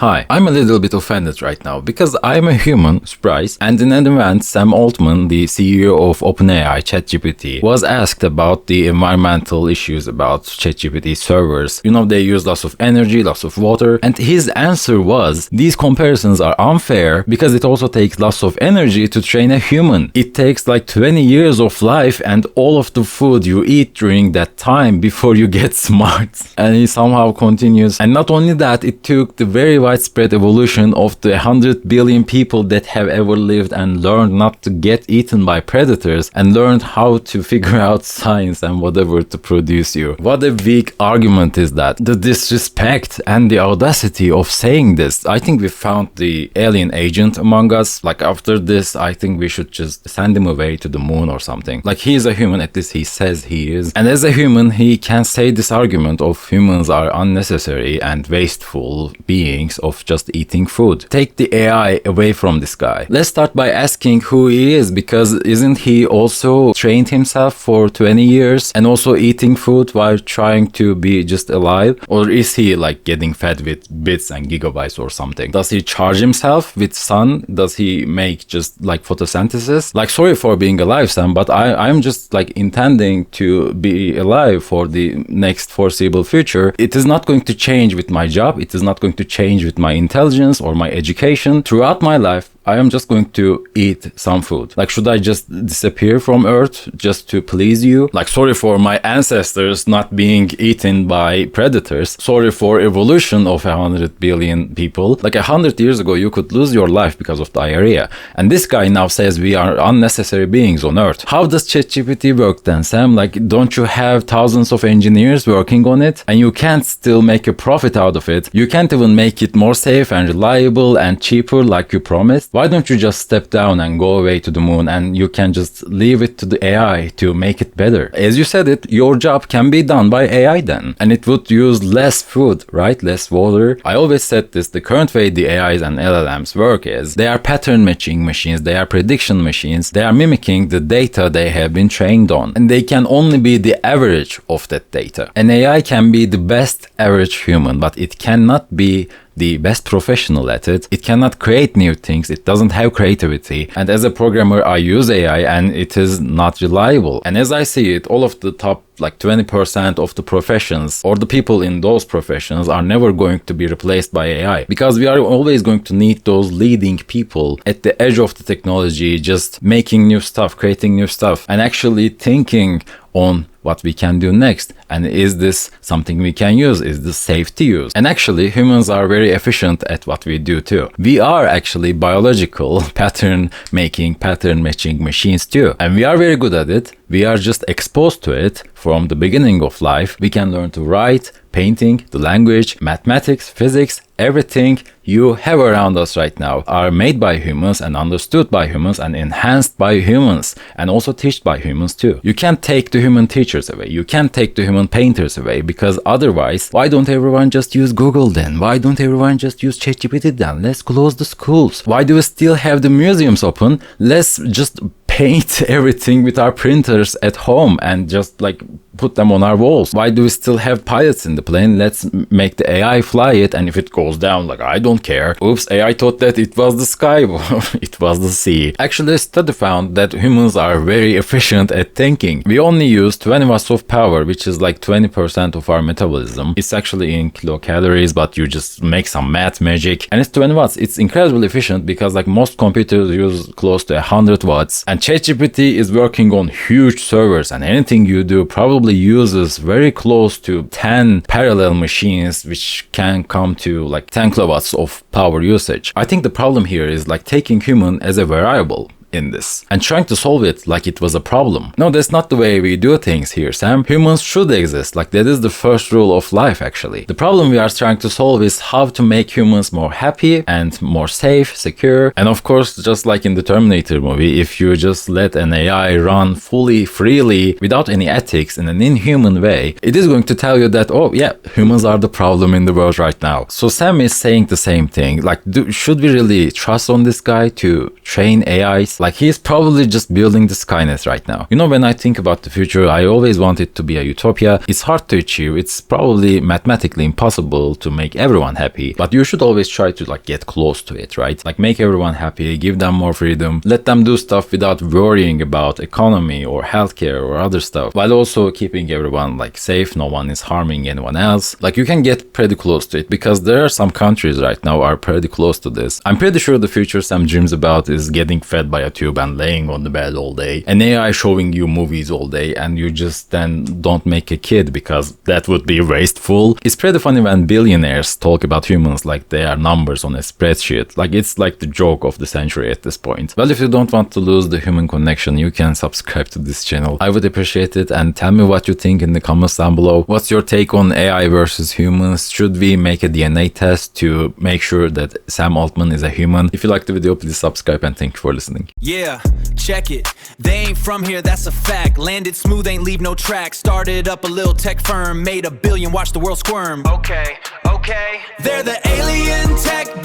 Hi, I'm a little bit offended right now because I'm a human, surprise, and in an event, Sam Altman, the CEO of OpenAI, ChatGPT, was asked about the environmental issues about ChatGPT servers. They use lots of energy, lots of water, and his answer was, these comparisons are unfair because it also takes lots of energy to train a human. It takes like 20 years of life and all of the food you eat during that time before you get smart. And he somehow continues, and not only that, it took the very widespread evolution of the 100 billion people that have ever lived and learned not to get eaten by predators and learned how to figure out science and whatever to produce you. What a weak argument is that? The disrespect and the audacity of saying this. I think we found the alien agent among us. Like after this, I think we should just send him away to the moon or something. Like he is a human, at least he says he is. And as a human, he can say this argument of humans are unnecessary and wasteful beings of just eating food. Take the AI away from this guy. Let's start by asking who he is, because isn't he also trained himself for 20 years and also eating food while trying to be just alive? Or is he like getting fed with bits and gigabytes or something? Does he charge himself with sun? Does he make just like photosynthesis? Like, sorry for being alive, Sam, but I'm just like intending to be alive for the next foreseeable future. It is not going to change with my job. It is not going to change with my intelligence or my education. Throughout my life, I am just going to eat some food. Like, should I just disappear from Earth just to please you? Like, sorry for my ancestors not being eaten by predators. Sorry for evolution of 100 billion people. Like 100 years ago, you could lose your life because of diarrhea. And this guy now says we are unnecessary beings on Earth. How does ChatGPT work then, Sam? Like, don't you have thousands of engineers working on it? And you can't still make a profit out of it. You can't even make it more safe and reliable and cheaper like you promised. Why don't you just step down and go away to the moon and you can just leave it to the AI to make it better? As you said it, your job can be done by AI then. And it would use less food, right? Less water. I always said this, the current way the AIs and LLMs work is they are pattern matching machines, they are prediction machines, they are mimicking the data they have been trained on. And they can only be the average of that data. An AI can be the best average human, but it cannot be the best professional at it. It cannot create new things. It doesn't have creativity. And as a programmer, I use AI and it is not reliable. And as I see it, all of the top like 20% of the professions or the people in those professions are never going to be replaced by AI, because we are always going to need those leading people at the edge of the technology, just making new stuff, creating new stuff, and actually thinking on what we can do next. And is this something we can use? Is this safe to use? And actually, humans are very efficient at what we do too. We are actually biological pattern matching machines too. And we are very good at it. We are just exposed to it from the beginning of life. We can learn to write, painting, the language, mathematics, physics, everything you have around us right now are made by humans and understood by humans and enhanced by humans and also taught by humans too. You can't take the human teachers away. You can't take the human painters away, because otherwise, why don't everyone just use Google then? Why don't everyone just use ChatGPT then? Let's close the schools. Why do we still have the museums open? Let's just paint everything with our printers at home and just like put them on our walls. Why do we still have pilots in the plane? Let's make the AI fly it, and if it goes down, like, I don't care. Oops, AI thought that it was the sky, it was the sea. Actually, a study found that humans are very efficient at thinking. We only use 20 watts of power, which is like 20% of our metabolism. It's actually in kilocalories, but you just make some math magic, and it's 20 watts. It's incredibly efficient because like most computers use close to 100 watts, and ChatGPT is working on huge servers, and anything you do probably uses very close to 10 parallel machines, which can come to like 10 kilowatts of power usage. I think the problem here is like taking human as a variable in this and trying to solve it like it was a problem. No, that's not the way we do things here, Sam. Humans should exist. Like, that is the first rule of life, actually. The problem we are trying to solve is how to make humans more happy and more safe, secure. And of course, just like in the Terminator movie, if you just let an AI run fully, freely, without any ethics in an inhuman way, it is going to tell you that, oh yeah, humans are the problem in the world right now. So Sam is saying the same thing. Like, should we really trust on this guy to train AIs? Like he's probably just building the Skynet right now. You know, when I think about the future, I always want it to be a utopia. It's hard to achieve. It's probably mathematically impossible to make everyone happy, but you should always try to like get close to it, right? Like make everyone happy, give them more freedom, let them do stuff without worrying about economy or healthcare or other stuff, while also keeping everyone like safe. No one is harming anyone else. Like you can get pretty close to it because there are some countries right now are pretty close to this. I'm pretty sure the future Sam dreams about is getting fed by a tube and laying on the bed all day, an AI showing you movies all day, and you just then don't make a kid because that would be wasteful. It's pretty funny when billionaires talk about humans like they are numbers on a spreadsheet. Like it's like the joke of the century at this point. Well, if you don't want to lose the human connection, you can subscribe to this channel. I would appreciate it, and tell me what you think in the comments down below. What's your take on AI versus humans? Should we make a DNA test to make sure that Sam Altman is a human? If you liked the video, please subscribe, and thank you for listening. Yeah, check it. They ain't from here, that's a fact. Landed smooth, ain't leave no track. Started up a little tech firm, made $1 billion, watch the world squirm. Okay. They're the alien tech